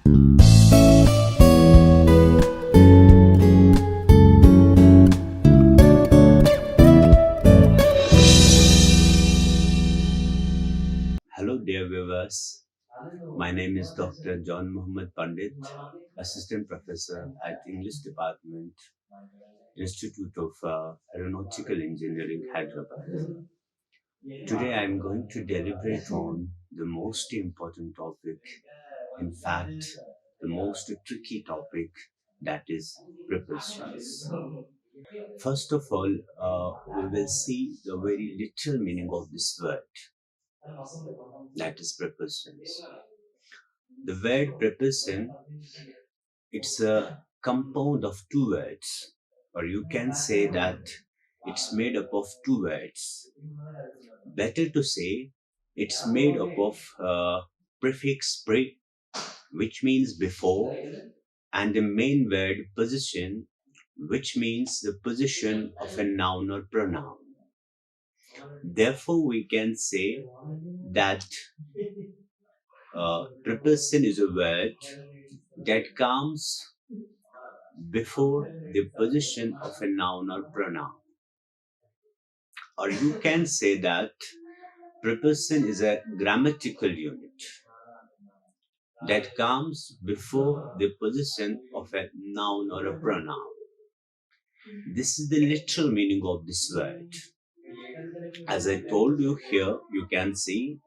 Hello, dear viewers. My name is Dr. John Mohmad Pandit, Assistant Professor at English Department, Institute of Aeronautical Engineering, Hyderabad. Today I am going to deliberate on the most important topic, in fact, the most tricky topic, that is prepositions. First of all, we will see the very literal meaning of this word, that is prepositions. The word preposition, it's a compound of two words, or you can say that it's made up of two words. Better to say, it's made up of prefix pre, which means before, and the main word position, which means the position of a noun or pronoun. Therefore, we can say that preposition is a word that comes before the position of a noun or pronoun. Or you can say that preposition is a grammatical unit that comes before the position of a noun or a pronoun. This is the literal meaning of this word. As I told you here, you can see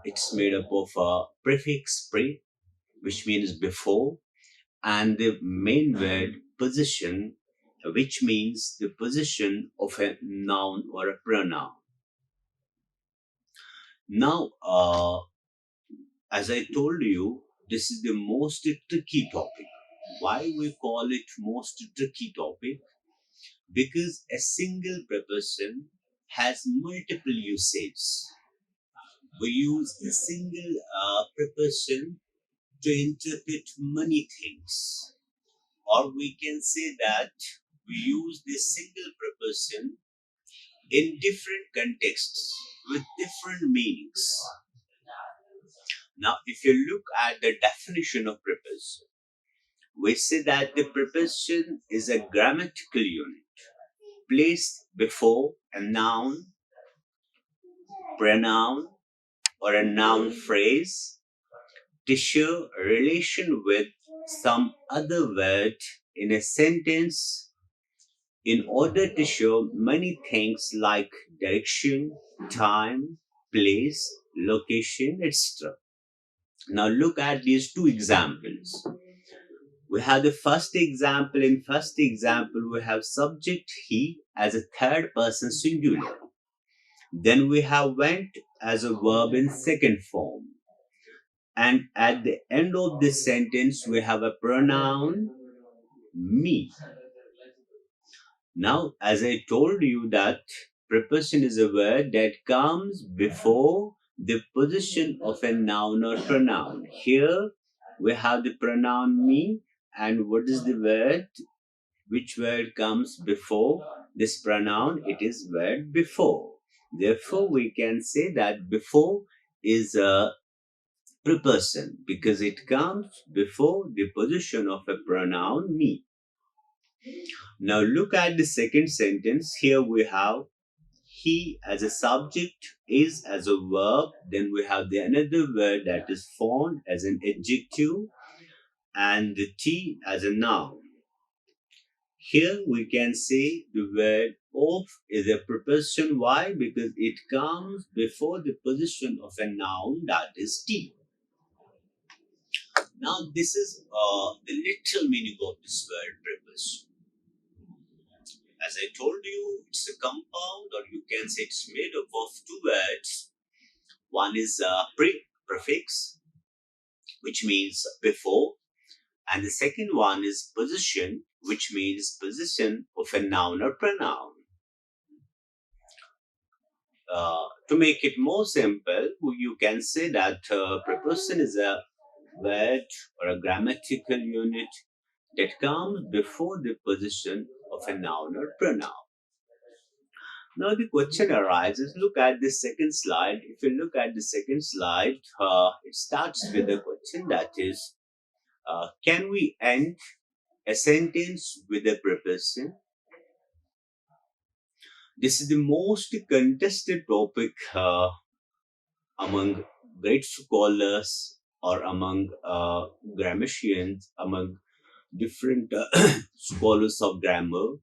it's made up of a prefix pre, which means before, and the main word position, which means the position of a noun or a pronoun. Now, as I told you, this is the most tricky topic. Why we call it most tricky topic? Because a single preposition has multiple usages. We use a single preposition to interpret many things. Or we can say that we use this single preposition in different contexts with different meanings. Now, if you look at the definition of preposition, we say that the preposition is a grammatical unit placed before a noun, pronoun, or a noun phrase to show a relation with some other word in a sentence in order to show many things like direction, time, place, location, etc. Now look at these two examples. We have the first example. In first example, we have subject he as a third person singular. Then we have went as a verb in second form. And at the end of this sentence, we have a pronoun me. Now, as I told you that preposition is a word that comes before the position of a noun or pronoun. Here we have the pronoun me, and what is the word? Which word comes before this pronoun? It is word before. Therefore, we can say that before is a preposition because it comes before the position of a pronoun me. Now look at the second sentence. Here we have he as a subject, is as a verb, then we have the another word that is formed as an adjective, and the T as a noun. Here we can say the word of is a preposition. Why? Because it comes before the position of a noun, that is T. Now this is the literal meaning of this word preposition. As I told you, it's a compound, or you can say it's made up of two words. One is prefix, which means before, and the second one is position, which means position of a noun or pronoun. To make it more simple, you can say that preposition is a word or a grammatical unit that comes before the position of a noun or pronoun. Now the question arises, look at the second slide. If you look at the second slide, it starts with a question that is, Can we end a sentence with a preposition? This is the most contested topic among great scholars or among grammarians, among different scholars of grammar.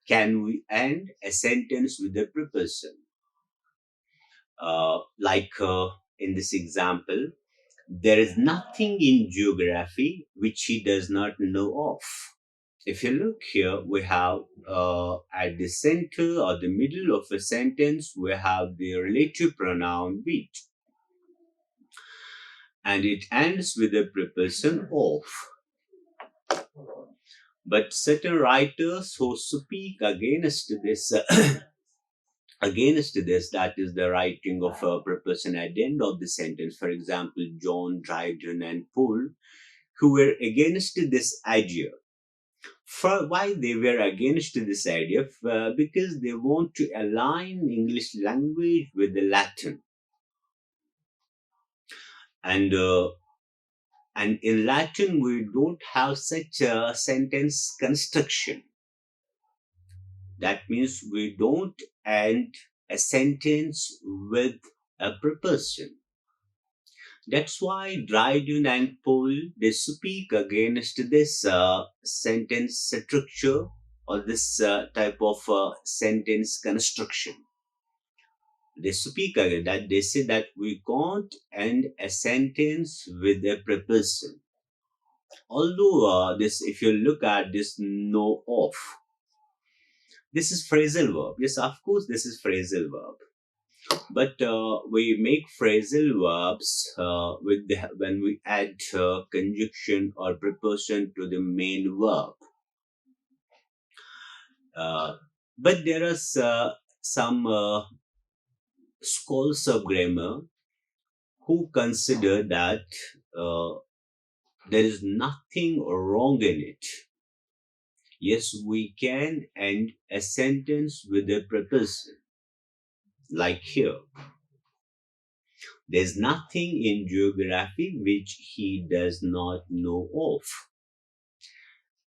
Can we end a sentence with a preposition? Like in this example, there is nothing in geography which he does not know of. If you look here, we have at the center or the middle of a sentence, we have the relative pronoun which, and it ends with a preposition of. But certain writers who speak against this, that is the writing of a preposition at the end of the sentence. For example, John, Dryden, and Poole, who were against this idea. For why they were against this idea? Because they want to align English language with the Latin, and in Latin we don't have such a sentence construction. That means we don't end a sentence with a preposition. That's why Dryden and Poole, they speak against this sentence structure or this type of sentence construction. They speak again that they say that we can't end a sentence with a preposition. Although this, if you look at this know of, this is phrasal verb. Yes, of course, this is phrasal verb. But we make phrasal verbs when we add conjunction or preposition to the main verb. But there are some scholars of grammar who consider that uh, there is nothing wrong in it. Yes, we can end a sentence with a preposition, like here. There's nothing in geography which he does not know of.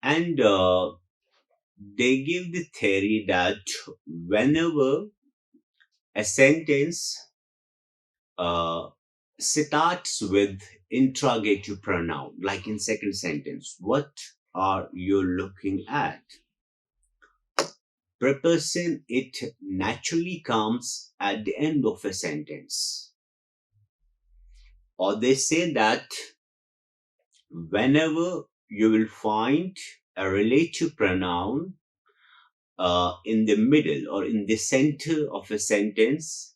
And they give the theory that whenever a sentence uh, starts with interrogative pronoun, like in second sentence, what are you looking at? Preposition, it naturally comes at the end of a sentence. Or they say that whenever you will find a relative pronoun in the middle or in the center of a sentence,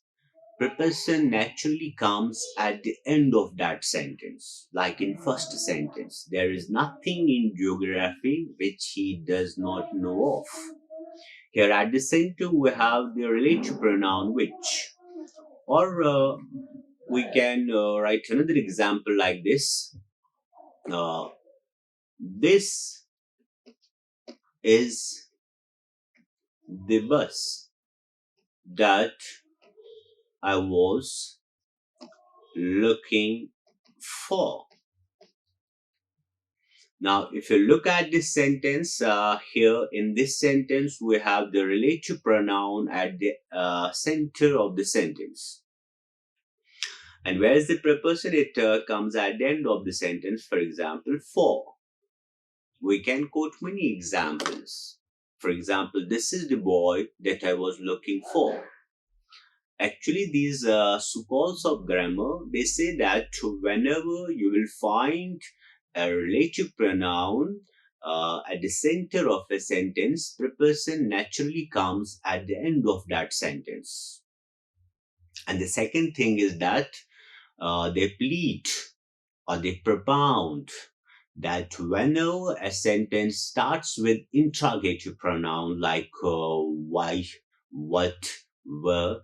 preposition naturally comes at the end of that sentence. Like in first sentence, there is nothing in geography which he does not know of. Here at the center, we have the relative pronoun which. Or we can write another example like this. This is the bus that I was looking for. Now, if you look at this sentence, here in this sentence, we have the relative pronoun at the center of the sentence. And where is the preposition? It comes at the end of the sentence. For example, for. We can quote many examples. For example, this is the boy that I was looking for. Actually, these scholars of grammar, they say that whenever you will find a relative pronoun at the center of a sentence, preposition naturally comes at the end of that sentence. And the second thing is that they plead or they propound that whenever a sentence starts with interrogative pronoun like why, what, were,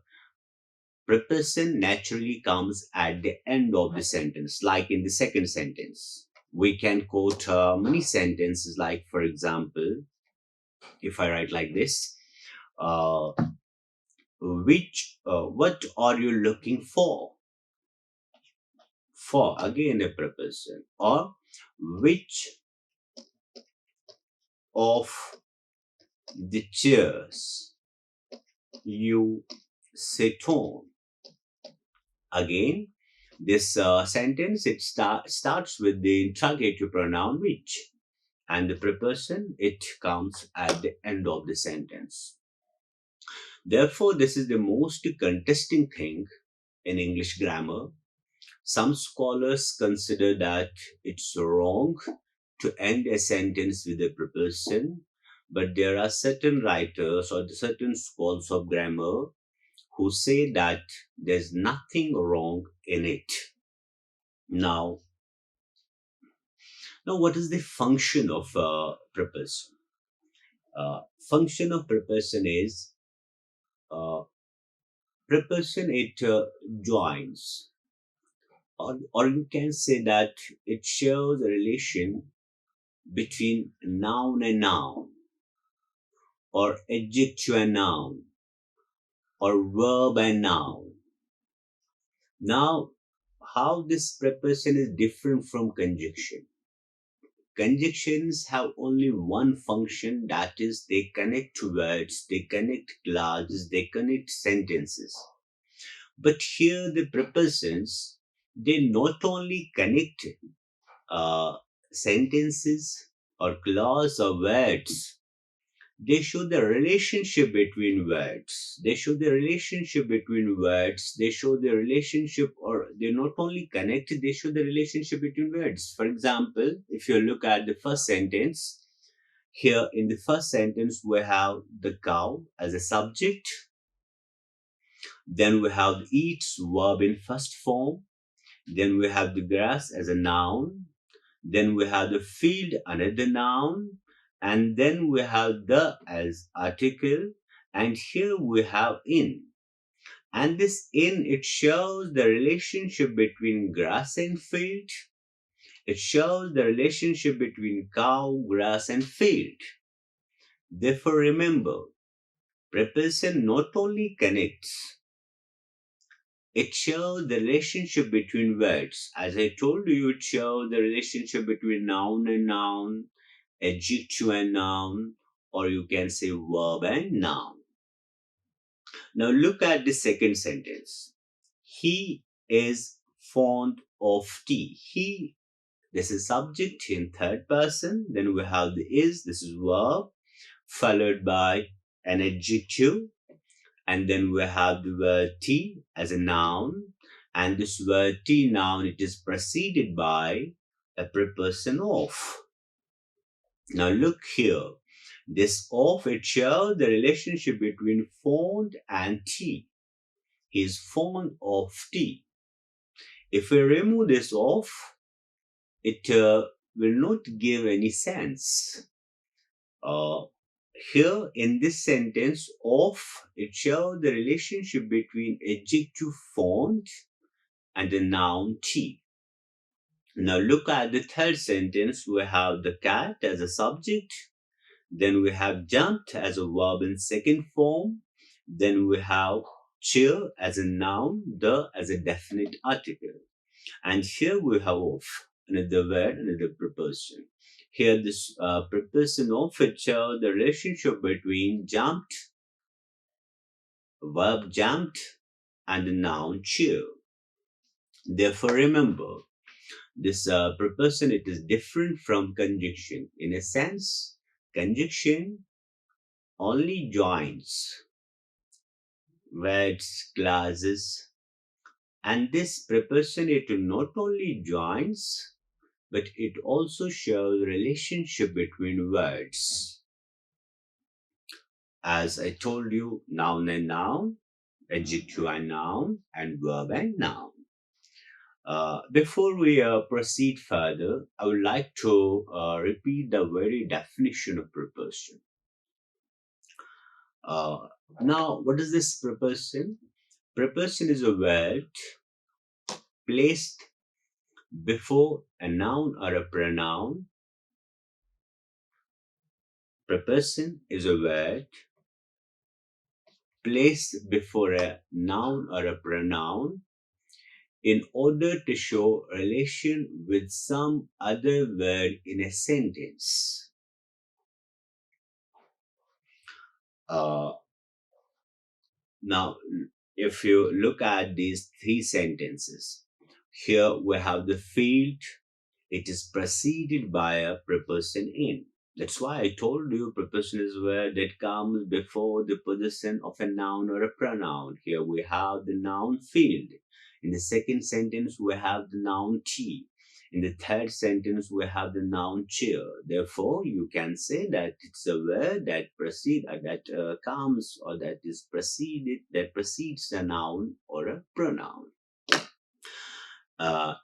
preposition naturally comes at the end of the sentence, like in the second sentence. We can quote many sentences, like, for example, if I write like this, uh, what are you looking for? for, again a preposition, or which of the chairs you sit on. Again, this sentence, it starts with the interrogative pronoun which, and the preposition, it comes at the end of the sentence. Therefore, this is the most contesting thing in English grammar. Some scholars consider that it's wrong to end a sentence with a preposition, but there are certain writers or certain scholars of grammar who say that there's nothing wrong in it. Now, what is the function of preposition? Function of preposition is uh, preposition, it joins, or you can say that it shows a relation between noun and noun, or adjective and noun, or verb and noun. Now, how this preposition is different from conjunction? Conjunctions have only one function, that is, they connect words, they connect clauses, they connect sentences. But here, the prepositions, they not only connect uh, sentences or clause or words, they show the relationship between words. They show the relationship between words. They show the relationship, or they not only connect, they show the relationship between words. For example, if you look at the first sentence, here in the first sentence, we have the cow as a subject. Then we have eats verb in first form. Then we have the grass as a noun. Then we have the field, another noun. And then we have the as article. And here we have in. And this in, it shows the relationship between grass and field. It shows the relationship between cow, grass, and field. Therefore, remember, preposition not only connects, it shows the relationship between words. As I told you, it shows the relationship between noun and noun, adjective and noun, or you can say verb and noun. Now look at the second sentence. He is fond of tea. He, this is subject in third person. Then we have the is, this is verb, followed by an adjective. And then we have the word tea as a noun. And this word tea noun, it is preceded by a preposition of. Now look here. This of, it shows the relationship between fond and tea. He is fond of tea. If we remove this of, it will not give any sense. Here in this sentence, of, it shows the relationship between adjective fond and the noun tea. Now look at the third sentence. We have the cat as a subject. Then we have jumped as a verb in second form. Then we have chair as a noun, the as a definite article. And here we have of, another word, another preposition. Here this preposition of, it shows the relationship between jumped, verb jumped, and the noun chair. Therefore, remember, this preposition, it is different from conjunction. In a sense, conjunction only joins words, clauses, and this preposition, it not only joins, but it also shows relationship between words. As I told you, noun and noun, adjective and noun, and verb and noun. Before we proceed further, I would like to repeat the very definition of preposition. Now, what is this preposition? Preposition is a word placed before a noun or a pronoun. Preposition is a word placed before a noun or a pronoun in order to show relation with some other word in a sentence. Uh, Now, if you look at these three sentences, here we have the field. It is preceded by a preposition in. That's why I told you preposition is where that comes before the position of a noun or a pronoun. Here we have the noun field. In the second sentence, we have the noun tea. In the third sentence, we have the noun chair. Therefore, you can say that it's a word that comes or that is preceded that precedes a noun or a pronoun. Uh,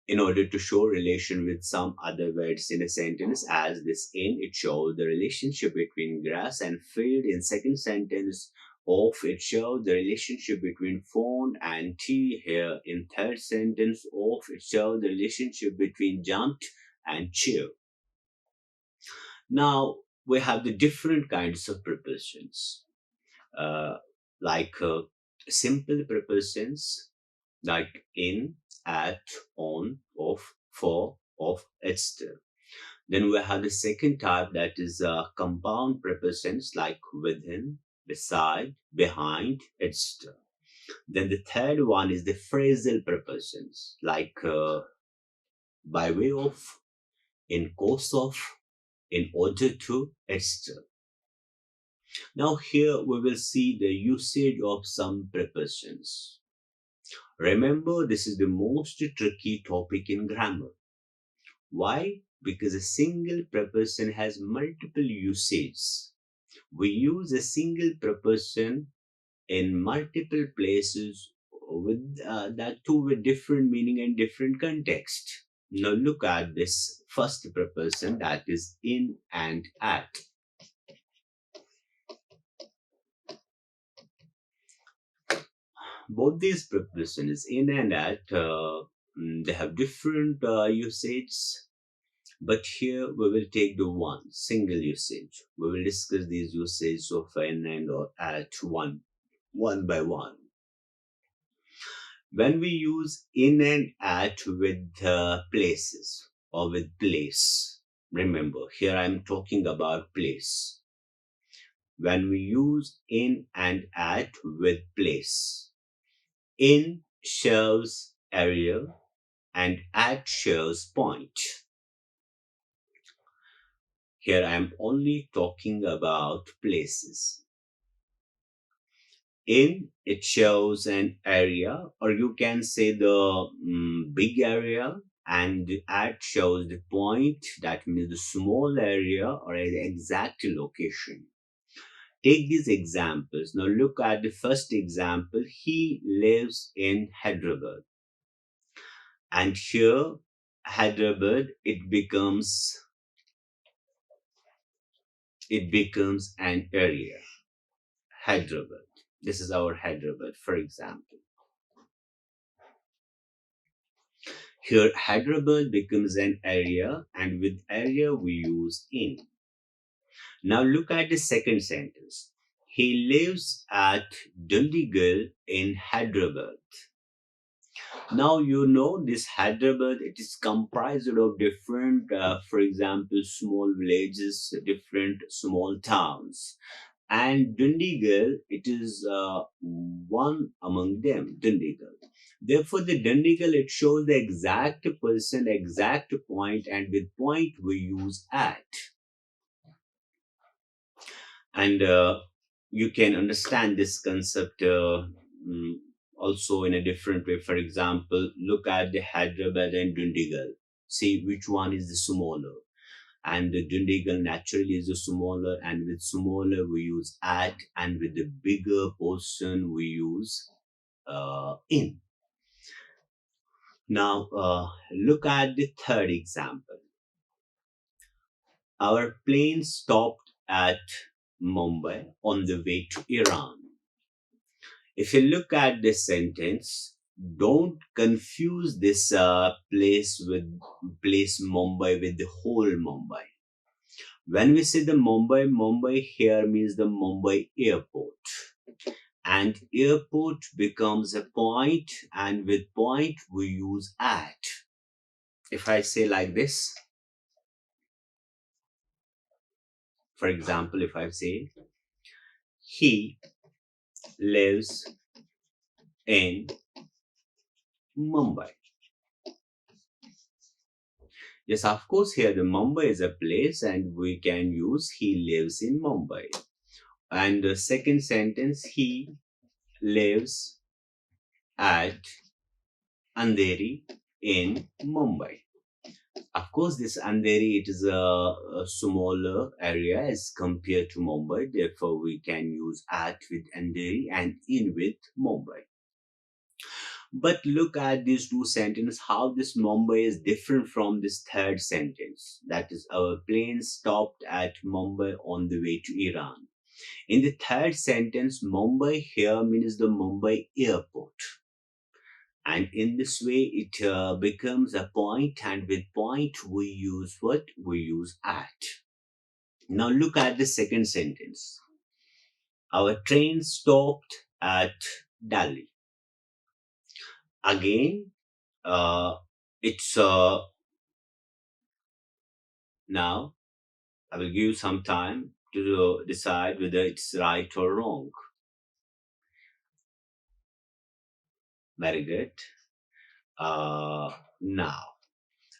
in order to show relation with some other words in a sentence, as this in, it shows the relationship between grass and field. In second sentence of, it shows the relationship between phone and tea. Here in third sentence of, it shows the relationship between jumped and chair. Now we have the different kinds of prepositions, uh, like simple prepositions like in, at, on, of, for, of, etc. Then we have the second type, that is compound prepositions like within, beside, behind, etc. Then the third one is the phrasal prepositions like by way of, in course of, in order to, etc. Now here we will see the usage of some prepositions. Remember, this is the most tricky topic in grammar. Why? Because a single preposition has multiple usages. We use a single preposition in multiple places with that too with different meaning and different context. Now look at this first preposition, that is in and at. Both these prepositions in and at, they have different usage. But here we will take the one single usage. We will discuss these usages of in and or at one by one. When we use in and at with places or with place, remember here I am talking about place. When we use in and at with place, in shows area and at shows point. Here I am only talking about places. In, it shows an area, or you can say the big area, and the at shows the point, that means the small area or an exact location. Take these examples. Now look at the first example. He lives in Hyderabad. And here, Hyderabad, it becomes an area. Hyderabad. This is our Hyderabad, for example. Here, Hyderabad becomes an area, and with area we use in. Now look at the second sentence. He lives at Dundigal in Hyderabad. Now you know this Hyderabad, it is comprised of different, for example, small villages, different small towns. And Dundigal, it is one among them, Dundigal. Therefore, the Dundigal, it shows the exact person, exact point, and with point we use at. And you can understand this concept mm, also in a different way. For example, look at the Hyderabad and Dundigal. See which one is the smaller. And the Dundigal naturally is the smaller, and with smaller we use at, and with the bigger portion we use in. Now look at the third example. Our plane stopped at Mumbai on the way to Iran. If you look at this sentence, don't confuse this place Mumbai with the whole Mumbai. When we say the Mumbai here means the Mumbai airport. And airport becomes a point, and with point we use at. If I say like this, for example, if I say he lives in Mumbai. Yes, of course, here the Mumbai is a place, and we can use he lives in Mumbai. And the second sentence, he lives at Andheri in Mumbai. Of course, this Andheri, it is a smaller area as compared to Mumbai. Therefore, we can use at with Andheri and in with Mumbai. But look at these two sentences, how this Mumbai is different from this third sentence. That is, our plane stopped at Mumbai on the way to Iran. In the third sentence, Mumbai here means the Mumbai airport. And in this way, it becomes a point, and with point, we use what? We use at. Now, look at the second sentence. Our train stopped at Delhi. Again, uh, it's now I will give you some time to decide whether it's right or wrong. Very good. Now,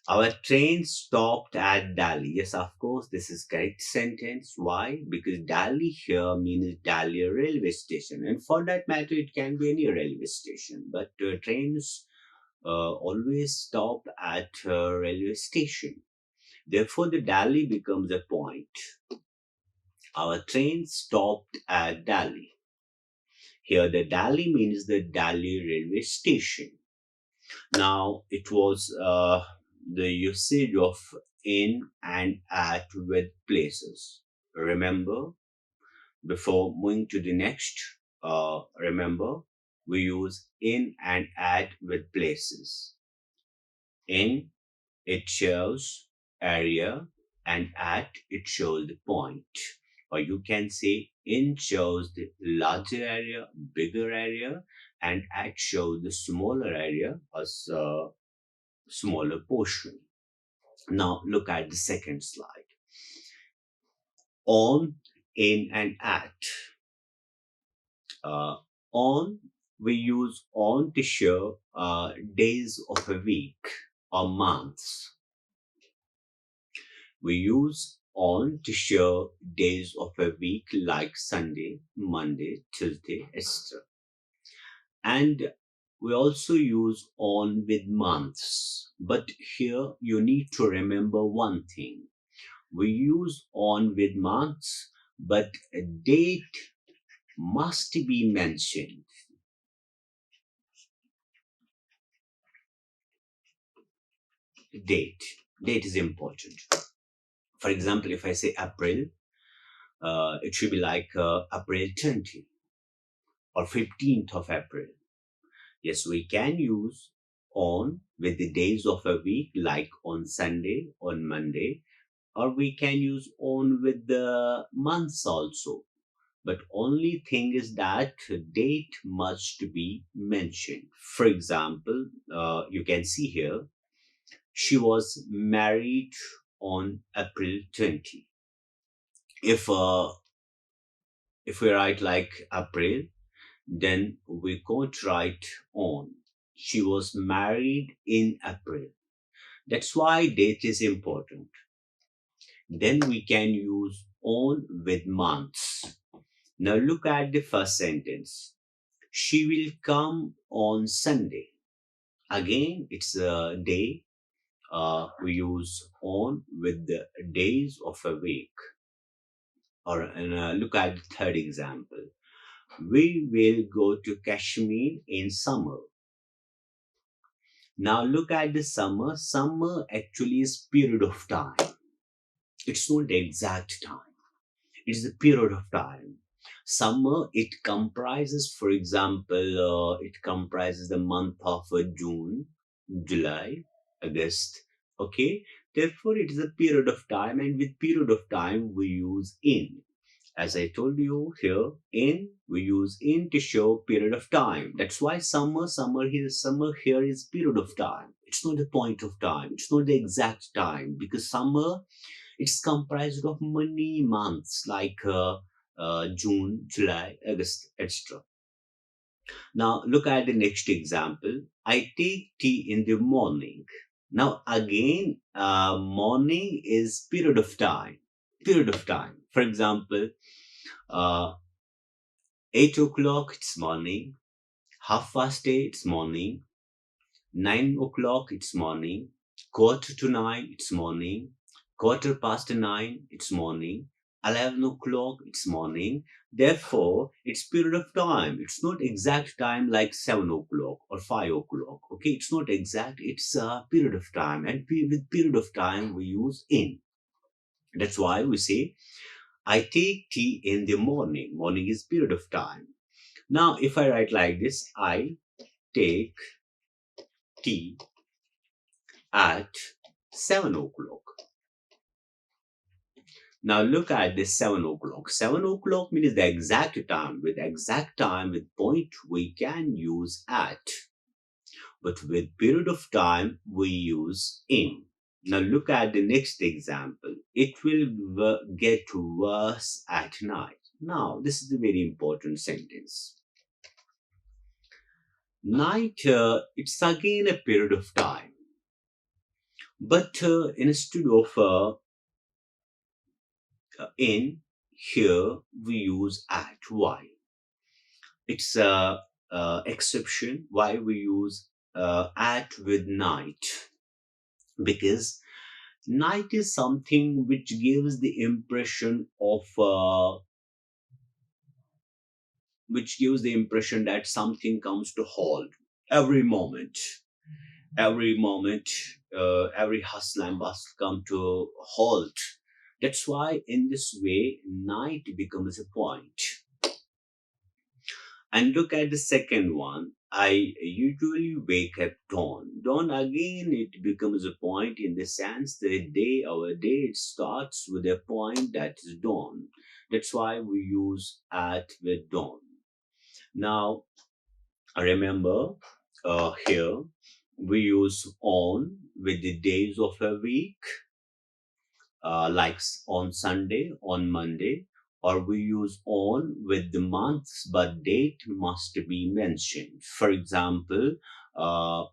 our train stopped at Delhi. Yes, of course, this is correct sentence. Why? Because Delhi here means Delhi railway station, and for that matter, it can be any railway station. But trains always stop at a railway station. Therefore, the Delhi becomes a point. Our train stopped at Delhi. Here, the Delhi means the Delhi railway station. Now, it was the usage of in and at with places. Remember, before moving to the next, remember, we use in and at with places. In, it shows area, and at, it shows the point. Or you can say in shows the larger area, bigger area, and at shows the smaller area, or smaller portion. Now look at the second slide. On, in, and at. Uh, on, we use on to show days of a week or months. We use on to show days of a week like Sunday, Monday, Tuesday, etc. And we also use on with months. But here you need to remember one thing. We use on with months, but a date must be mentioned. Date. Date is important. For example, if I say April, it should be like April 20 or 15th of April. Yes, we can use on with the days of a week, like on Sunday, on Monday, or we can use on with the months also. But only thing is that date must be mentioned. For example, you can see here, she was married on April 20. If uh, if we write like April, then we can't write on. She was married in April. That's why date is important. Then we can use on with months. Now look at the first sentence. She will come on Sunday. Again, it's a day. We use on with the days of a week. Or look at the third example. We will go to Kashmir in summer. Now look at the summer. Summer actually is period of time. It's not the exact time. It's the period of time. Summer, it comprises, for example, it comprises the month of June, July, August. Okay, therefore it is a period of time, and with period of time we use in. As I told you here, we use in to show period of time. That's why summer here is period of time. It's not the point of time. It's not the exact time because summer it's comprised of many months like June, July, August, etc. Now look at the next example. I take tea in the morning. Now again, morning is period of time. Period of time. For example, uh, 8 o'clock it's morning, half past eight it's morning, 9 o'clock it's morning, quarter to nine it's morning, quarter past nine it's morning, 11 o'clock it's morning. Therefore, it's period of time. It's not exact time like 7 o'clock or 5 o'clock. Okay, it's not exact. It's a period of time, and with period of time we use in. That's why we say I take tea in the morning. Morning is period of time. Now, if I write like this, I take tea at 7 o'clock. Now look at this 7 o'clock. 7 o'clock means the exact time. With exact time, with point, we can use at. But with period of time, we use in. Now look at the next example. It will get worse at night. Now, this is a very important sentence. Night, it's again a period of time. But instead of in, here we use at. Why? It's a exception. Why we use at with night? Because night is something which gives the impression of that something comes to halt every moment. Every moment, every hustle and bustle come to halt. That's why in this way night becomes a point. And look at the second one. I usually wake at dawn. Dawn again, it becomes a point in the sense that our day, it starts with a point that is dawn. That's why we use at with dawn. Now, remember here we use on with the days of a week, like on Sunday, on Monday, or we use on with the months, but date must be mentioned. For example, uh,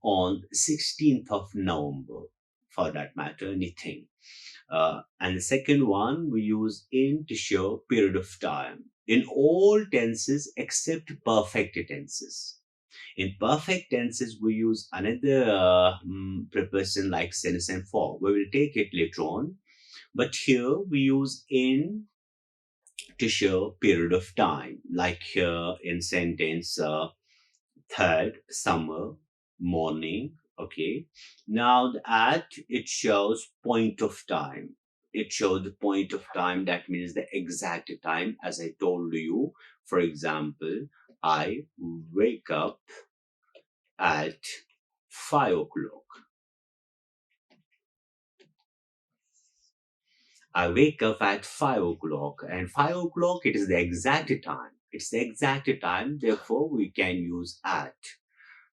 on 16th of November, for that matter, anything. And the second one, we use in to show period of time in all tenses except perfect tenses. In perfect tenses, we use another preposition like since and for. We will take it later on. But here we use in to show period of time, like here in sentence third, summer, morning. Okay. Now the at, it shows point of time. It shows the point of time. That means the exact time, as I told you. For example, I wake up at 5 o'clock. I wake up at 5 o'clock, and 5 o'clock it is the exact time. It's the exact time, therefore we can use at.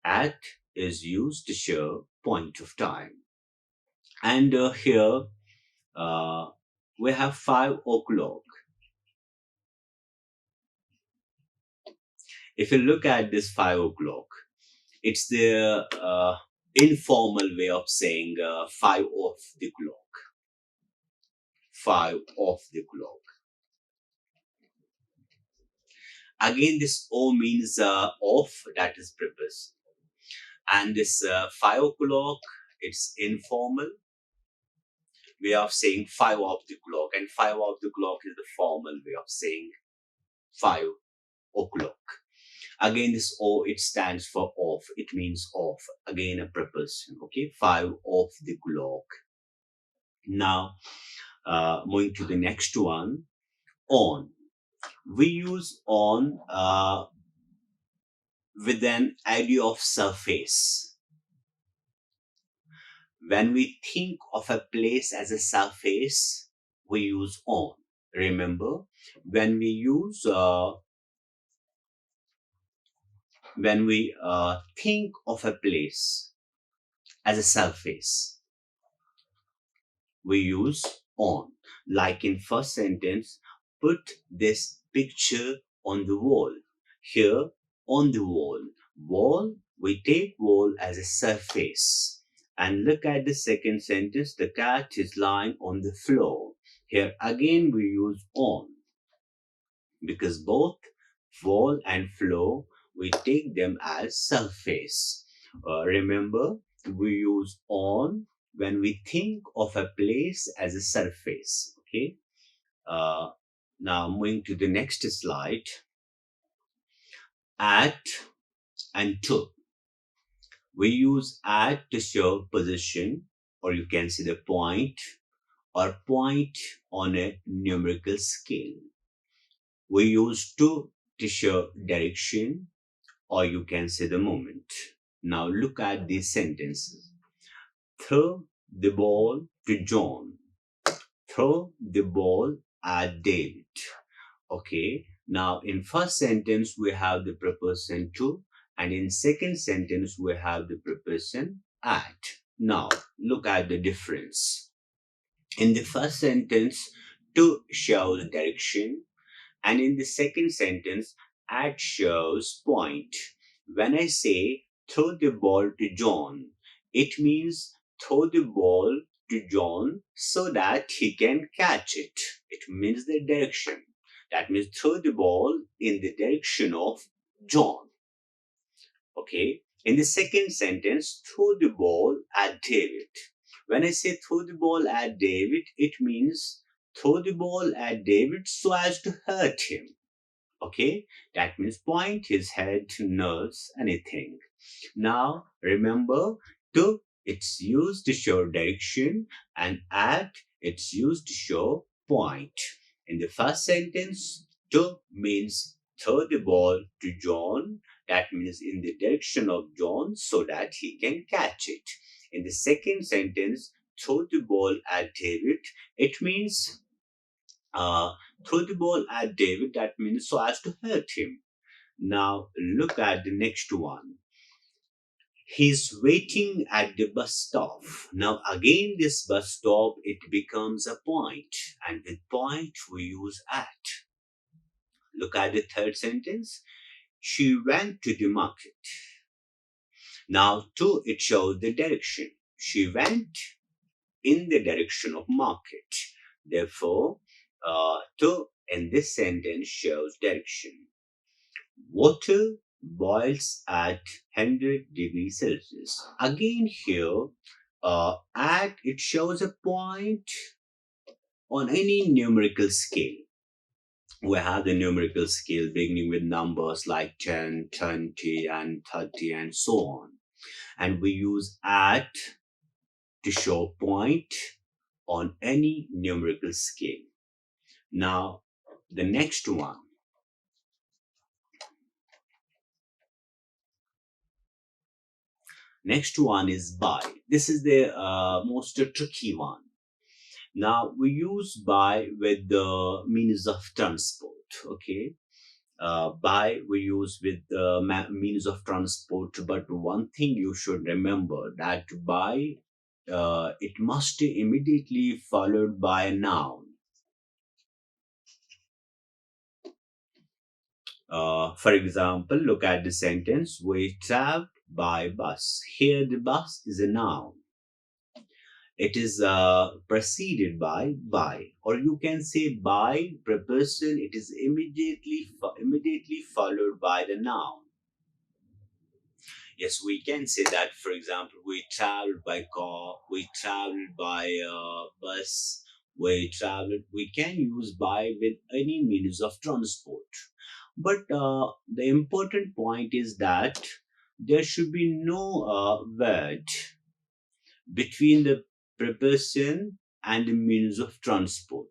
At is used to show point of time. And here uh, we have 5 o'clock. If you look at this 5 o'clock, it's the informal way of saying 5 of the clock. 5 of the clock. Again, this O means off, that is preposition. And this 5 o'clock, it's informal way of saying 5 of the clock, and 5 of the clock is the formal way of saying 5 o'clock. Again, this O, it stands for off. It means off. Again, a preposition. Okay, 5 of the clock. Now, moving to the next one, on. We use on with an idea of surface. When we think of a place as a surface, we use on. Remember, when we use when we think of a place as a surface, we use on. Like in first sentence, put this picture on the wall. Here, on the wall. Wall, we take wall as a surface. And look at the second sentence, the cat is lying on the floor. Here again we use on, because both wall and floor, we take them as surface. Remember, we use on when we think of a place as a surface. Okay. Uh, Now moving to the next slide. At and to. We use at to show position, or you can see the point, or point on a numerical scale. We use to show direction, or you can say the moment. Now look at these sentences. Throw the ball to John. Throw the ball at David. Okay. Now in first sentence we have the preposition to, and in second sentence we have the preposition at. Now look at the difference. In the first sentence, to shows direction, and in the second sentence, at shows point. When I say throw the ball to John, it means throw the ball to John so that he can catch it. It means the direction. That means throw the ball in the direction of John. Okay. In the second sentence, throw the ball at David. When I say throw the ball at David, it means throw the ball at David so as to hurt him. Okay, that means point his head, nose, anything. Now remember, to, it's used to show direction, and at, it's used to show point. In the first sentence, to means throw the ball to John. That means in the direction of John so that he can catch it. In the second sentence, throw the ball at David. It means uh, throw the ball at David. That means so as to hurt him. Now look at the next one. He's waiting at the bus stop. Now again this bus stop, it becomes a point, and with point we use at. Look at the third sentence. She went to the market. Now to, it shows the direction. She went in the direction of market. Therefore, to in this sentence shows direction. Water boils at 100 degrees Celsius. Again here, at, it shows a point on any numerical scale. We have the numerical scale beginning with numbers like 10, 20, and 30, and so on. And we use at to show point on any numerical scale. Now, the next one. Next one is by. This is the most tricky one. Now we use by with the means of transport. Okay, by we use with the means of transport. But one thing you should remember, that by it must immediately followed by a noun. For example, look at the sentence: we traveled by bus. Here the bus is a noun. It is preceded by, or you can say by preposition. It is immediately followed by the noun. Yes, we can say that. For example, we traveled by car, we traveled by bus, we traveled. We can use by with any means of transport. But the important point is that there should be no word between the preposition and the means of transport.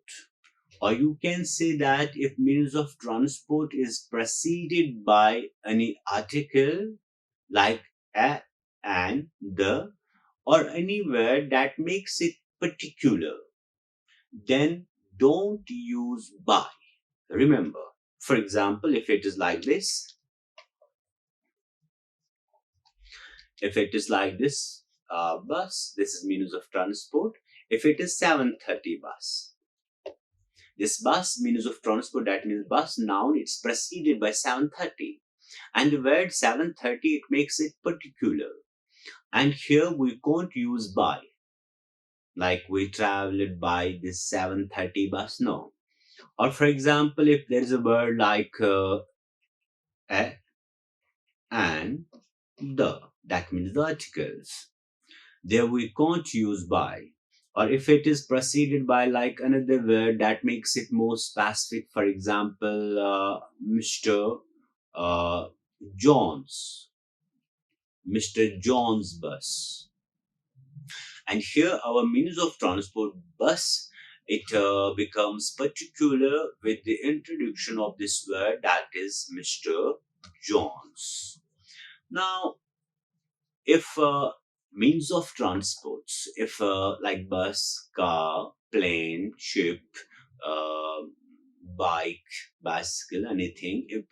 Or you can say that if means of transport is preceded by any article like a, and, the, or any word that makes it particular, then don't use by. Remember, for example, if it is like this, bus, this is means of transport. If it is 7:30 bus, this bus means of transport, that means bus noun, it's preceded by 7:30. And the word 7:30, it makes it particular. And here we can't use by, like we traveled by this 7:30 bus, no. Or for example, if there's a word like a and the, that means the articles. There we can't use by. Or if it is preceded by like another word that makes it more specific, for example, Mr. Uh, John's, Mr. John's bus. And here our means of transport bus, it becomes particular with the introduction of this word, that is Mr. John's. Now, if means of transports, if like bus, car, plane, ship, uh, bike, bicycle, anything, if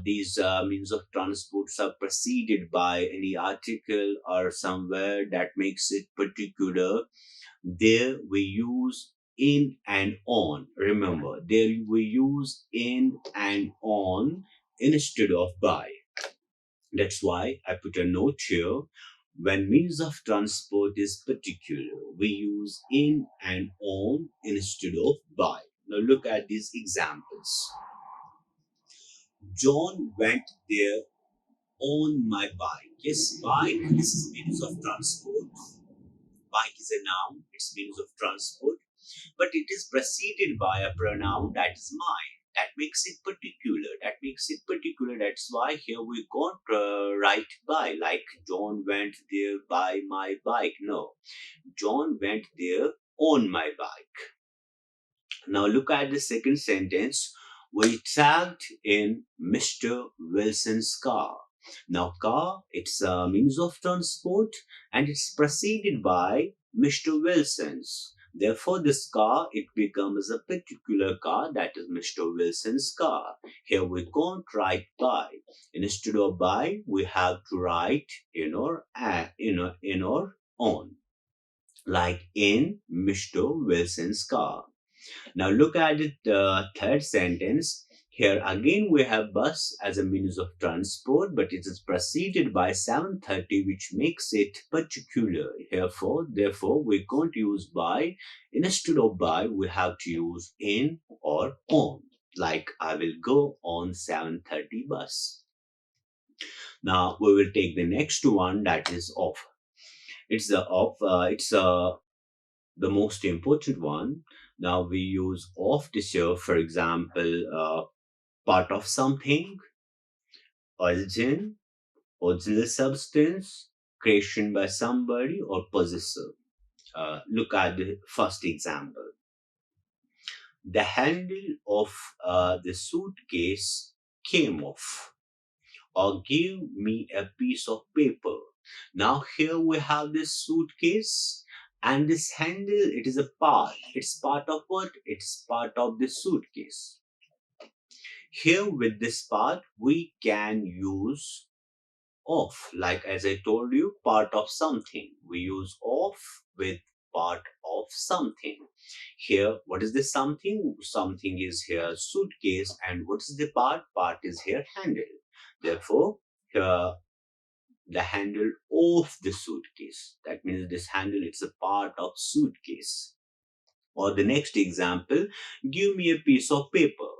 these means of transports are preceded by any article or somewhere that makes it particular, there we use in and on. Remember, there we use in and on instead of by. That's why I put a note here. When means of transport is particular, we use in and on instead of by. Now look at these examples. John went there on my bike. Yes, bike, this is means of transport. Bike is a noun, it's means of transport, but it is preceded by a pronoun, that is mine. That makes it particular. That makes it particular. That's why here we can't write by, like John went there by my bike. No, John went there on my bike. Now look at the second sentence. We traveled in Mr. Wilson's car. Now car, it's a means of transport and it's preceded by Mr. Wilson's. Therefore, this car, it becomes a particular car, that is Mr. Wilson's car. Here we can't write by. Instead of by, we have to write in or in or on. Like in Mr. Wilson's car. Now look at the third sentence. Here again we have bus as a means of transport, but it is preceded by 7:30, which makes it particular. Therefore, we can't use by. Instead of by, we have to use in or on. Like I will go on 7:30 bus. Now we will take the next one, that is off. It's the off. It's the most important one. Now we use of to show, for example, part of something, origin, original substance, creation by somebody, or possessor. Look at the first example. The handle of the suitcase came off, or give me a piece of paper. Now here we have this suitcase and this handle, it is a part. It's part of what? It's part of the suitcase. Here with this part, we can use of. Like as I told you, part of something. We use of with part of something. Here, what is this something? Something is here suitcase, and what is the part? Part is here handle. Therefore, here the handle of the suitcase. That means this handle, it's a part of suitcase. Or the next example, give me a piece of paper.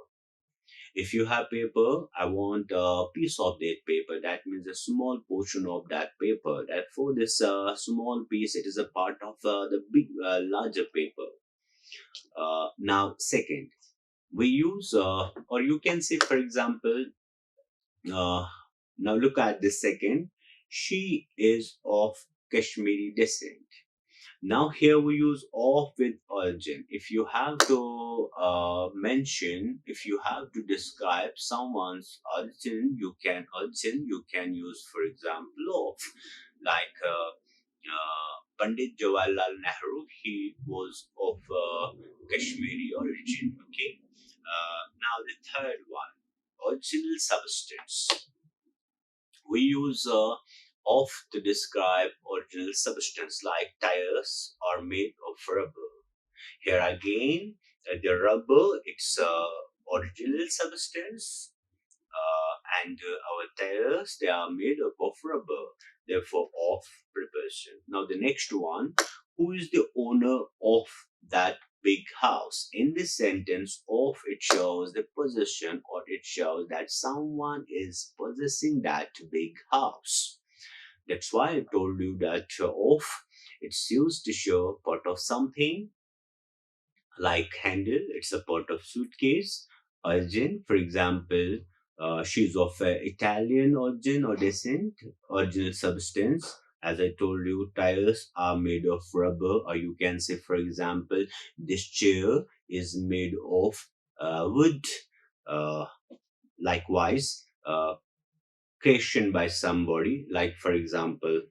If you have paper, I want a piece of that paper. That means a small portion of that paper. Therefore, this small piece, it is a part of the big, larger paper. Now, second, we use, or you can say, for example, uh, now look at this second. She is of Kashmiri descent. Now here we use of with origin. If you have to if you have to describe someone's origin, you can use, for example, of. Like Pandit Jawaharlal Nehru, he was of Kashmiri origin. Okay. Now the third one, original substance. We use of to describe original substance like tires are made of rubber. Here again, the rubber, it's original substance, and our tires, they are made up of rubber, therefore of preposition. Now the next one, who is the owner of that big house? In this sentence, of, it shows the possession, or it shows that someone is possessing that big house. That's why I told you that of, it's used to show part of something, like handle, it's a part of suitcase. Origin, for example, she's of Italian origin or descent. Original substance, as I told you, tires are made of rubber, or you can say, for example, this chair is made of wood. uh, Likewise, creation by somebody, like for example,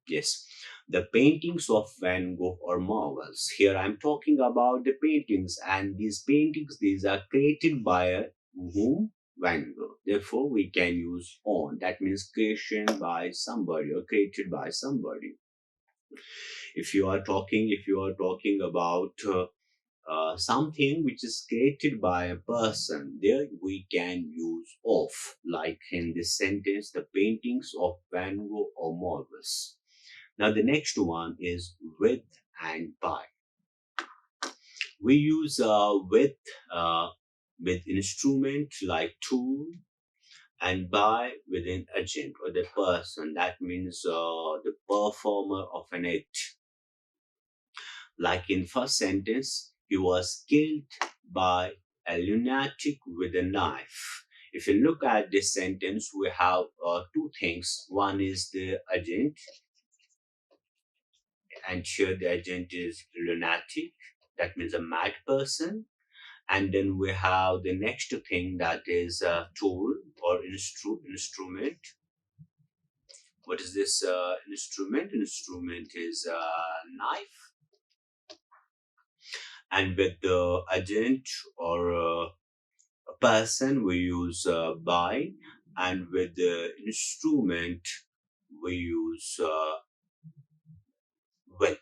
yes, the paintings of Van Gogh are marvels. Here I'm talking about the paintings, and these paintings, these are created by whom? Van Gogh. Therefore, we can use on. That means creation by somebody or created by somebody. If you are talking about something which is created by a person, there we can use of, like in this sentence, the paintings of Van Gogh or marvels. Now the next one is with and by. We use uh, with instrument like tool, and by with an agent or the person. That means the performer of an act. Like in first sentence, he was killed by a lunatic with a knife. If you look at this sentence, we have two things. One is the agent, and here the agent is lunatic. That means a mad person. And then we have the next thing, that is a tool or instrument. What is this instrument? Instrument is a knife. And with the agent or a person, we use by, and with the instrument, we use with.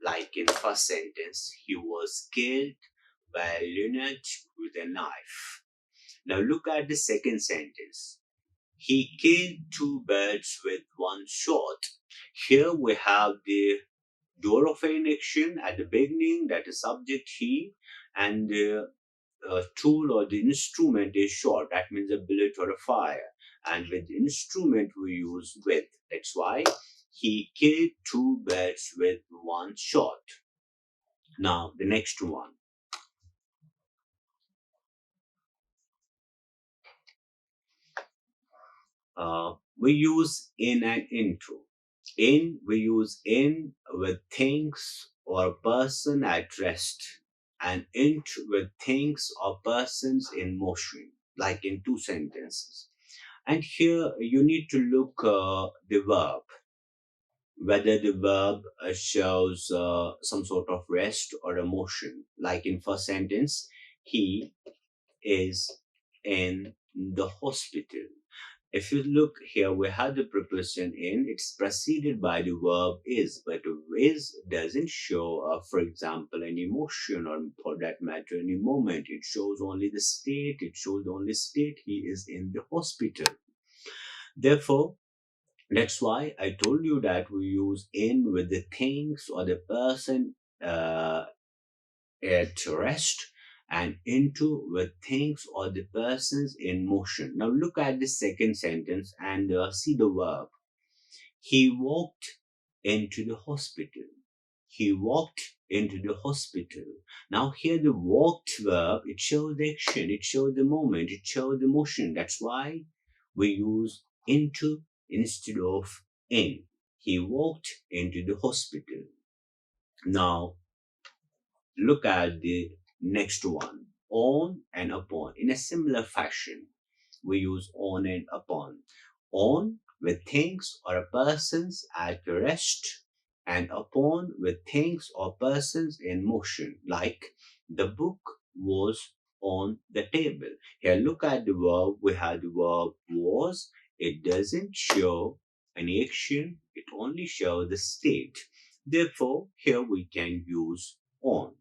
Like in first sentence, he was killed by a lunatic with a knife. Now look at the second sentence. He killed two birds with one shot. Here we have the door of an action at the beginning, that is subject he, and the tool or the instrument is shot. That means a bullet or a fire. And with the instrument we use with. That's why he killed two birds with one shot. Now the next one. We use in and into. In, we use in with things or person at rest, and into with things or persons in motion, like in two sentences. And here you need to look the verb, whether the verb shows some sort of rest or emotion. Like in first sentence, he is in the hospital. If you look here, we have the preposition in, it's preceded by the verb is, but is doesn't show, for example, an emotion, or for that matter, any moment. It shows only the state, he is in the hospital. Therefore, that's why I told you that we use in with the things or the person at rest, and into with things or the persons in motion. Now look at the second sentence and see the verb. He walked into the hospital. He walked into the hospital. Now here the walked verb, it shows the action, it shows the moment, it shows the motion. That's why we use into instead of in. He walked into the hospital. Now look at the next one, on and upon. In a similar fashion, we use on and upon. On, with things or persons at rest, and upon with things or persons in motion, like the book was on the table. Here, look at the verb. We had the verb was. It doesn't show any action, it only shows the state. Therefore, here we can use on.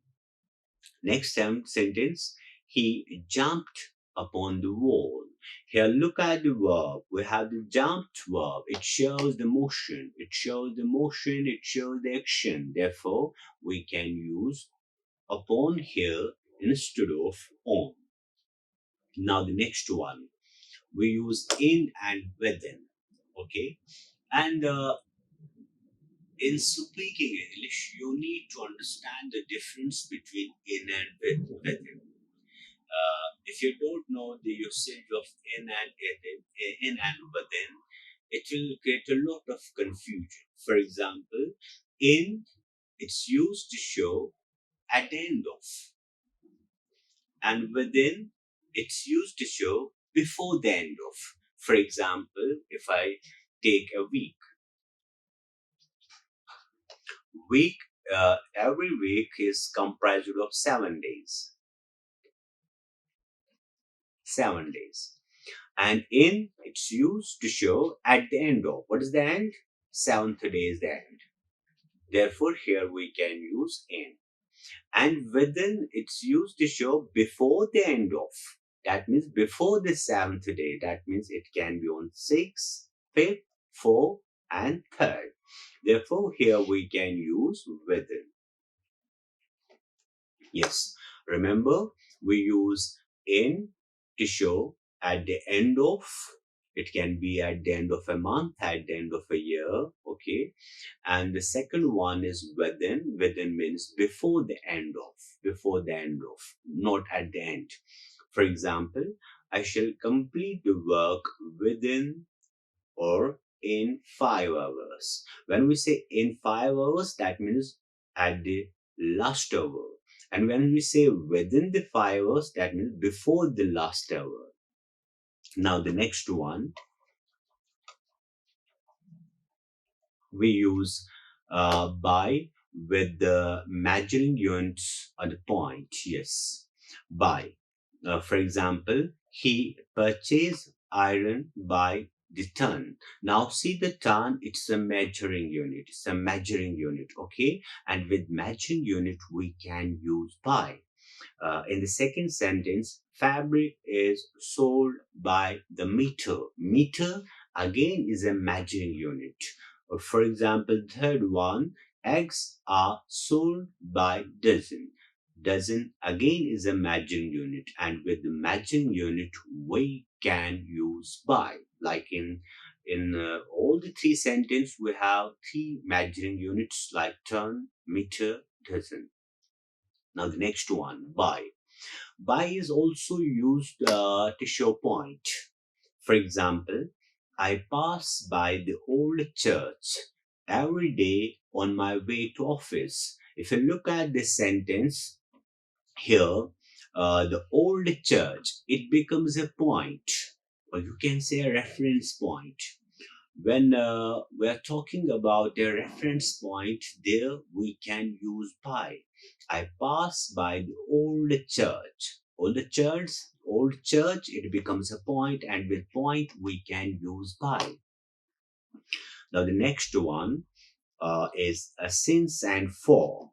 Next sentence, he jumped upon the wall. Here, look at the verb. We have the jumped verb. It shows the motion. It shows the motion. It shows the action. Therefore, we can use upon here instead of on. Now, the next one, we use in and within. Okay. And in speaking English, you need to understand the difference between in and within. If you don't know the usage of in and within, it will create a lot of confusion. For example, in, it's used to show at the end of, and within, it's used to show before the end of. For example, if I take a week, every week is comprised of 7 days. 7 days. And in, it's used to show at the end of. What is the end? Seventh day is the end. Therefore, here we can use in. And within, it's used to show before the end of. That means before the seventh day. That means it can be on 6th, 5th, 4th, and 3rd. Therefore, here we can use within. Yes, remember, we use in to show at the end of. It can be at the end of a month, at the end of a year, okay? And the second one is within. Within means before the end of, not at the end. For example, I shall complete the work within or in 5 hours. When we say in 5 hours, that means at the last hour. And when we say within the 5 hours, that means before the last hour. Now, the next one, we use by with the measuring units on the point. Yes, by. For example, he purchased iron by the ton. Now see the ton, it's a measuring unit. It's a measuring unit, okay? And with measuring unit, we can use by. In the second sentence, fabric is sold by the meter. Meter again is a measuring unit. For example, third one, eggs are sold by dozen. Dozen again is a measuring unit, and with the measuring unit, we can use by. Like in all the three sentences, we have three measuring units like ton, meter, dozen. Now the next one, by. By is also used to show point. For example, I pass by the old church every day on my way to office. If you look at this sentence here, the old church, it becomes a point, or you can say a reference point. When we are talking about a reference point, there we can use by. I pass by the old church. Old church, it becomes a point, and with point we can use by. Now the next one is a since and for.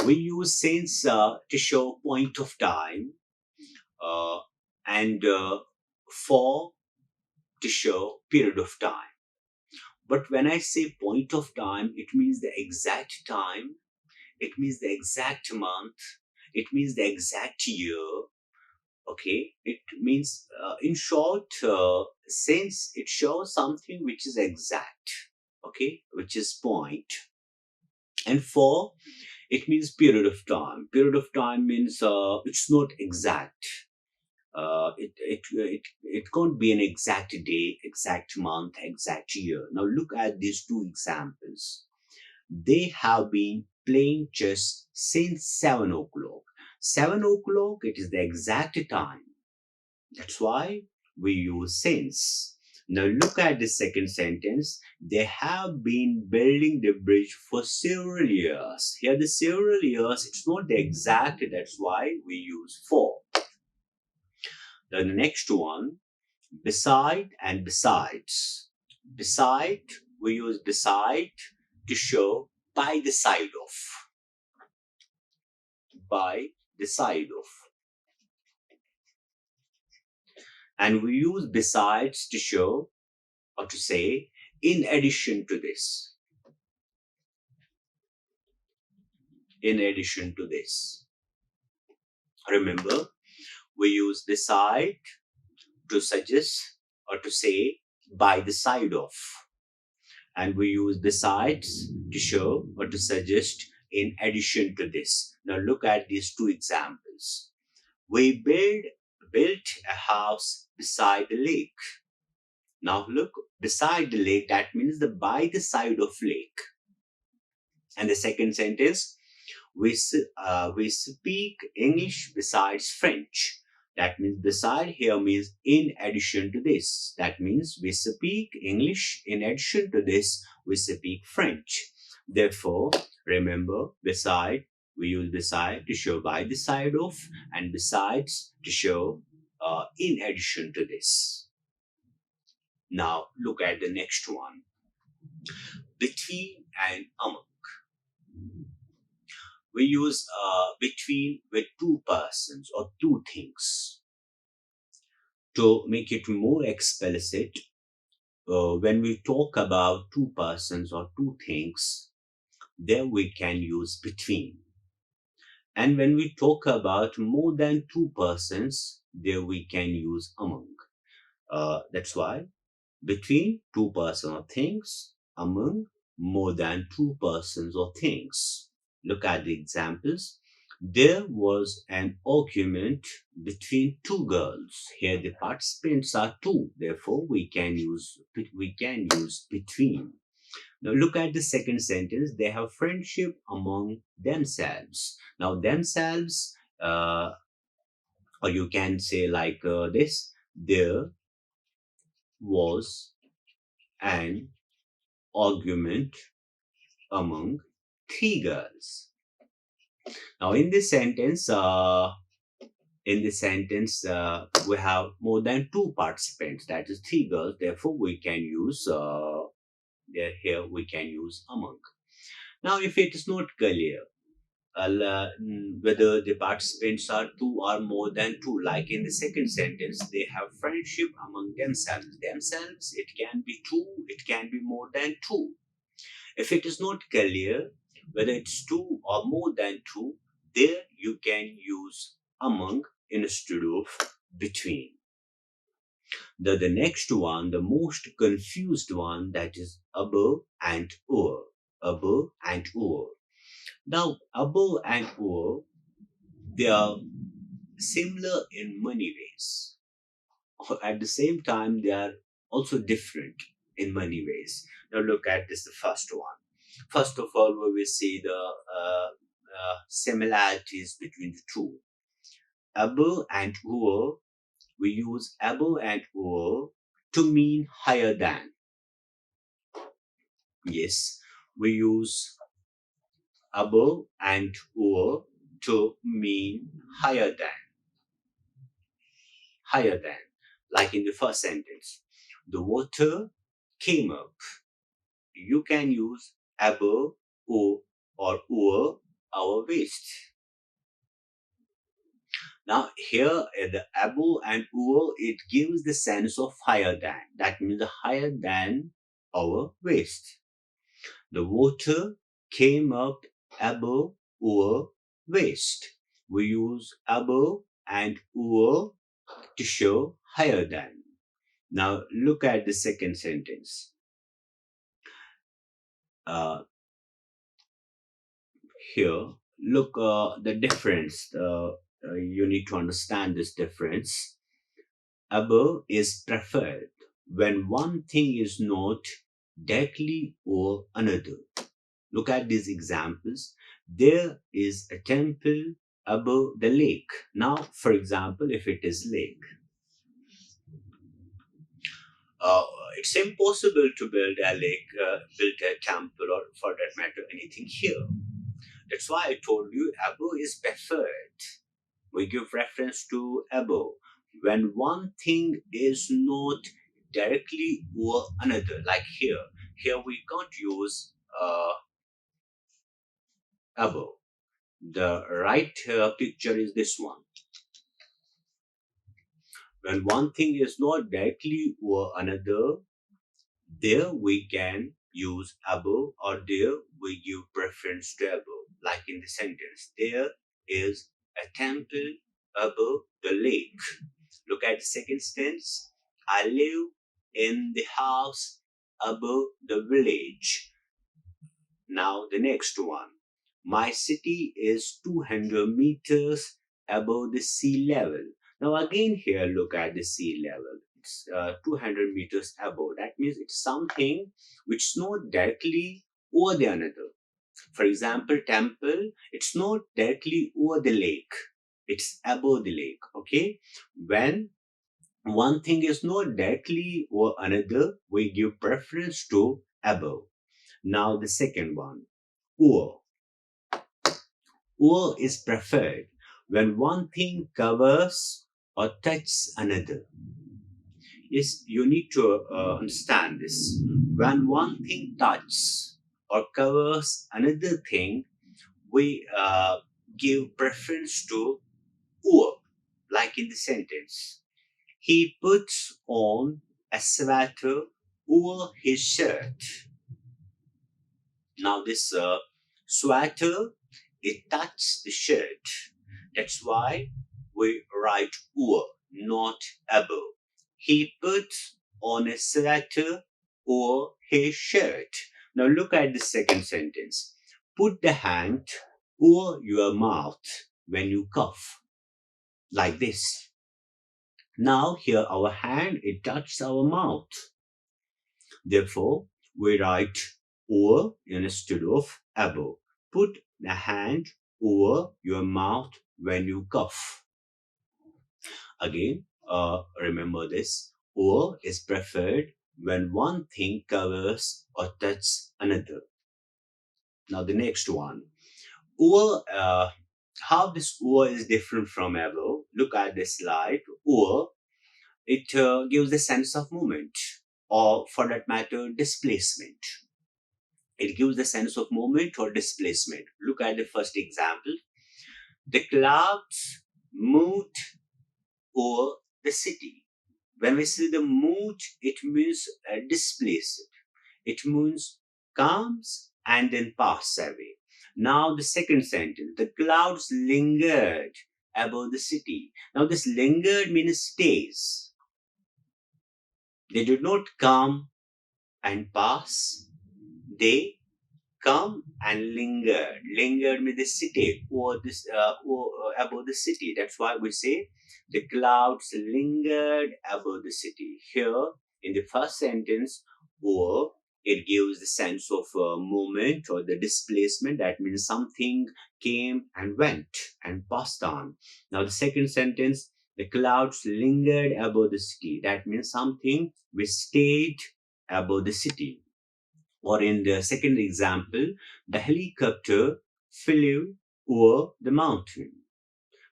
We use since to show point of time, uh, and for to show period of time. But when I say point of time, it means the exact time, it means the exact month, it means the exact year. Okay, it means, in short, since it shows something which is exact, okay, which is point. And for, it means period of time. Period of time means it's not exact. It can't be an exact day, exact month, exact year. Now look at these two examples. They have been playing chess since 7 o'clock. 7 o'clock, it is the exact time. That's why we use since. Now look at the second sentence. They have been building the bridge for several years. Here the several years, it's not the exact, that's why we use for. Then the next one, beside and besides. Beside, we use beside to show by the side of. By the side of. And we use besides to show or to say in addition to this. In addition to this. Remember, we use beside to suggest or to say by the side of. And we use besides to show or to suggest in addition to this. Now look at these two examples. We built a house beside the lake. Now look, beside the lake, that means the by the side of lake. And the second sentence, we speak English besides French. That means beside here means in addition to this. That means we speak English. In addition to this, we speak French. Therefore, remember, beside, we use beside to show by the side of, and besides to show in addition to this. Now, look at the next one. Between and among. We use between with two persons or two things. To make it more explicit, when we talk about two persons or two things, there we can use between. And when we talk about more than two persons, there we can use among. That's why between two persons or things, among more than two persons or things. Look at the examples. There was an argument between two girls. Here the participants are two. Therefore, we can use between. Now look at the second sentence. They have friendship among themselves. Now themselves, or you can say like this. There was an argument among three girls. Now in this sentence, we have more than two participants, that is three girls. Therefore, we can use here we can use among. Now, if it is not clear whether the participants are two or more than two, like in the second sentence, they have friendship among themselves. Themselves, it can be two, it can be more than two. If it is not clear whether it's two or more than two, there you can use among instead of between. The next one, the most confused one, that is above and over. Above and over. Now, above and over, they are similar in many ways. At the same time, they are also different in many ways. Now, look at this, the first one. First of all, we will see the similarities between the two. Above and over, we use above and over to mean higher than. Yes, we use above and over to mean higher than. Higher than. Like in the first sentence, the water came up. You can use above or over our waist. Now here the above and over, it gives the sense of higher than. That means higher than our waist. The water came up above our waist. We use above and over to show higher than. Now look at the second sentence. Here, look the difference. You need to understand this difference. Above is preferred when one thing is not directly over another. Look at these examples. There is a temple above the lake. Now, for example, if it is lake, it's impossible to build a lake, build a temple, or for that matter, anything here. That's why I told you above is preferred. We give reference to above when one thing is not directly over another. Like here, we can't use above. The right picture is this one. When one thing is not directly over another, there we can use above, or there we give preference to above. Like in the sentence, there is a temple above the lake. Look at the second sentence. I live in the house above the village. Now the next one. My city is 200 meters above the sea level. Now again here look at the sea level. It's 200 meters above. That means it's something which is not directly over the another. For example, temple, it's not directly over the lake. It's above the lake. Okay. When one thing is not directly over another, we give preference to above. Now the second one. Over. Over is preferred when one thing covers or touches another. Yes, you need to understand this. When one thing touches or covers another thing, we give preference to over, like in the sentence. He puts on a sweater over his shirt. Now this sweater, it touches the shirt. That's why we write over, not above. He puts on a sweater over his shirt. Now look at the second sentence. Put the hand over your mouth when you cough. Like this. Now here our hand, it touches our mouth. Therefore, we write over instead of above. Put the hand over your mouth when you cough. Again, remember this. Over is preferred when one thing covers or touches another. Now the next one. Over, how this over is different from above. Look at this slide. Over, it gives a sense of movement, or for that matter, displacement. It gives the sense of movement or displacement. Look at the first example. The clouds moved over the city. When we say the moved, it means displaced. It means comes and then pass away. Now the second sentence. The clouds lingered above the city. Now this lingered means stays. They did not come and pass. They come and lingered. Lingered means the city or this above the city. That's why we say the clouds lingered above the city. Here in the first sentence, or it gives the sense of movement or the displacement. That means something came and went and passed on. Now the second sentence, the clouds lingered above the city. That means something which stayed above the city. Or in the second example, the helicopter flew over the mountain.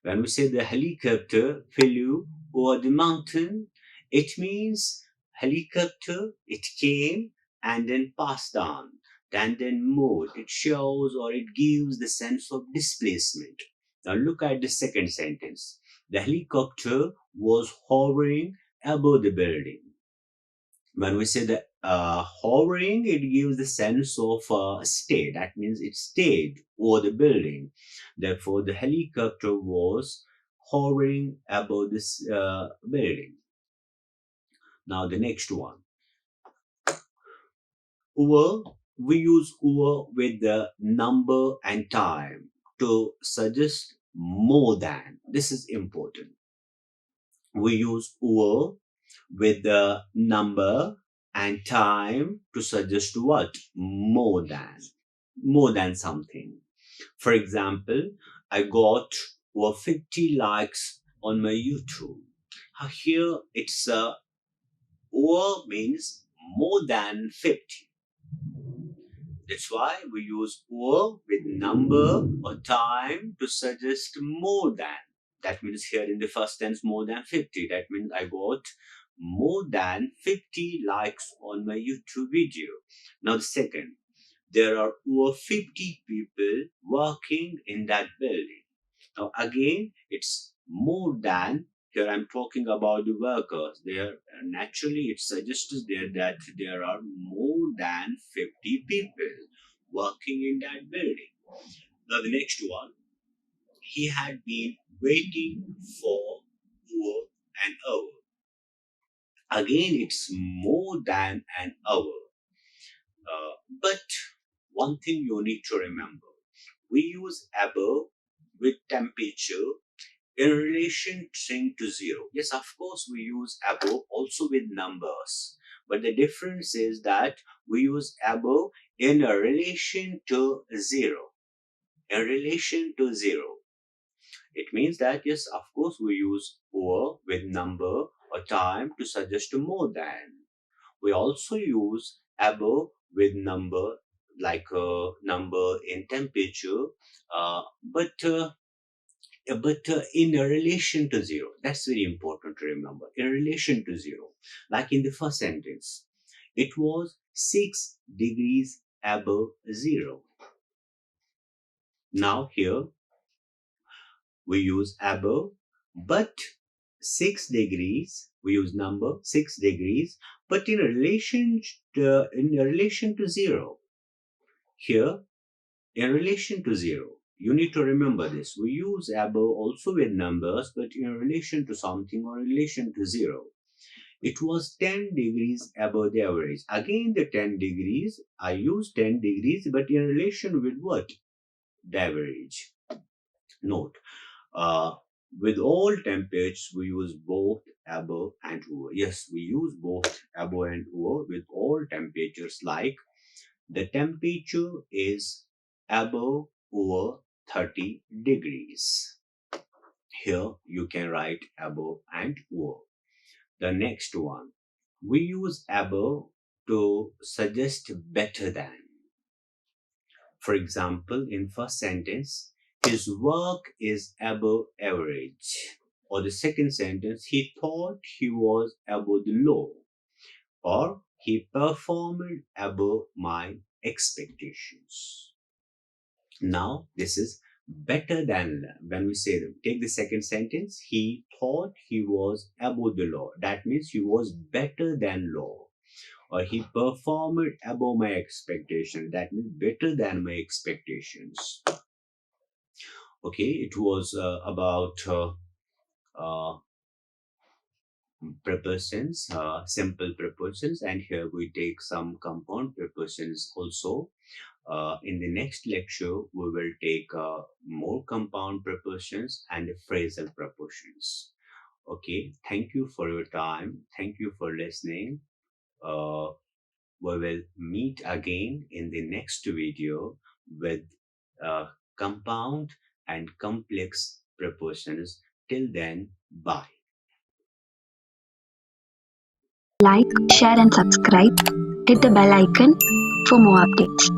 When we say the helicopter flew over the mountain, it means helicopter, it came and then passed on, and then moved. It shows or it gives the sense of displacement. Now look at the second sentence. The helicopter was hovering above the building. When we say the hovering, it gives the sense of stay. That means it stayed over the building. Therefore, the helicopter was hovering above this building. Now, the next one. Over, we use over with the number and time to suggest more than. This is important. We use over with the number and time to suggest what? More than something. For example, I got over 50 likes on my YouTube. Here it's over means more than 50. That's why we use or with number or time to suggest more than. That means here in the first tense more than 50. That means I got more than 50 likes on my YouTube video. Now the second, there are over 50 people working in that building. Now again, it's more than. Here I'm talking about the workers. There naturally it suggests there that there are more than 50 people working in that building. Now the next one, he had been waiting for over an hour. Again, it's more than an hour. But one thing you need to remember, we use above with temperature in relation to 0. Yes, of course, we use above also with numbers. But the difference is that we use above in a relation to 0. In relation to 0. It means that, yes, of course, we use over with number or time to suggest more than. We also use above with number, like a number in temperature, but in a relation to 0. That's very important to remember. In relation to 0, like in the first sentence, it was 6 degrees above 0. Now here we use above, but 6 degrees, we use number 6 degrees, but in relation to 0. Here, in relation to 0, you need to remember this. We use above also with numbers, but in relation to something or relation to 0. It was 10 degrees above the average. Again, the 10 degrees, I use 10 degrees, but in relation with what? The average. Note, uh, with all temperatures, we use both above and over. Yes, we use both above and over with all temperatures, like the temperature is above over 30 degrees. Here you can write above and over. The next one, we use above to suggest better than. For example, in first sentence, his work is above average. Or the second sentence, he thought he was above the law. Or he performed above my expectations. Now, this is better than. When we say, take the second sentence, he thought he was above the law. That means he was better than law. Or he performed above my expectations. That means better than my expectations. Okay, it was about uh, prepositions, simple prepositions, and here we take some compound prepositions also. In the next lecture, we will take more compound prepositions and phrasal prepositions. Okay, thank you for your time. Thank you for listening. Uh, we will meet again in the next video with compound and complex prepositions. Till then, bye. Like, share and subscribe. Hit the bell icon for more updates.